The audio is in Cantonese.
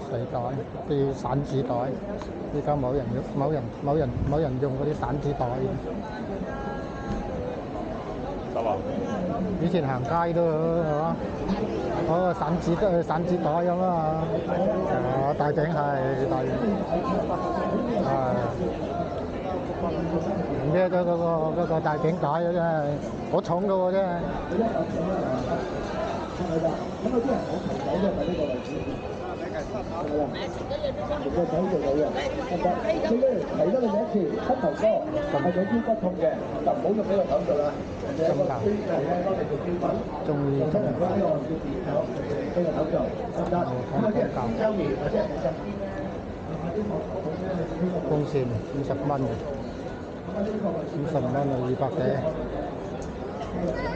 水袋、啲散紙袋，依家冇人用嗰啲散紙袋。得啦。以前行街都係嘛，嗰個散紙袋咁啊，大頂係大，唔記得咗嗰個大頂袋啊，真係好重噶喎，真係。係啦，咁有啲人好提手嘅，就呢個例子。係啦，個手做到嘅，得。呢提咗你一次，膝頭哥係有腰骨痛嘅，就唔好用呢個手做啦。有個專人咧，幫你做腰骨。中醫通常呢個叫點手，呢個手做得唔得？咁啊，即係周年或者50天咧，風扇50蚊，50蚊啊，200幾。